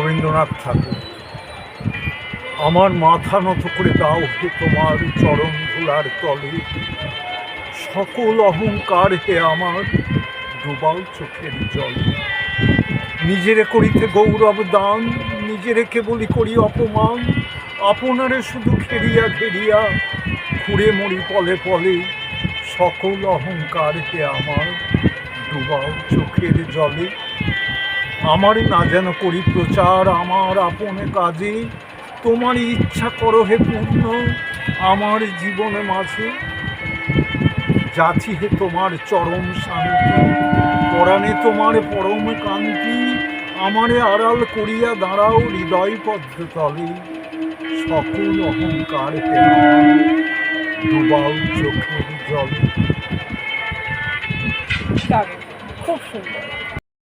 রবীন্দ্রনাথ ঠাকুর। আমার মাথা নত করে দাও হে তোমার চরণ ধুলার তলে, সকল অহংকার হে আমার ডুবাও চোখের জলে। নিজেরে করিতে গৌরব দান, নিজেরে কেবলই করি অপমান, আপনারে শুধু ঘেরিয়া ঘেরিয়া ঘুরে মরি পলে পলে, সকল অহংকার হে আমার ডুবাও চোখের জলে। আমার না যেন করি প্রচার আমার আপনে কাজে, তোমারই ইচ্ছা করো হে পূর্ণ আমার জীবনে মাঝে। যাচি হে তোমার চরম শান্তি, পরাণে তোমার পরম কান্তি, আমারে আড়াল করিয়া দাঁড়াও হৃদয় পদ্ম তলে, সকল অহংকার হে আমার ডুবাও চোখের জলে। দারুণ, খুব সুন্দর।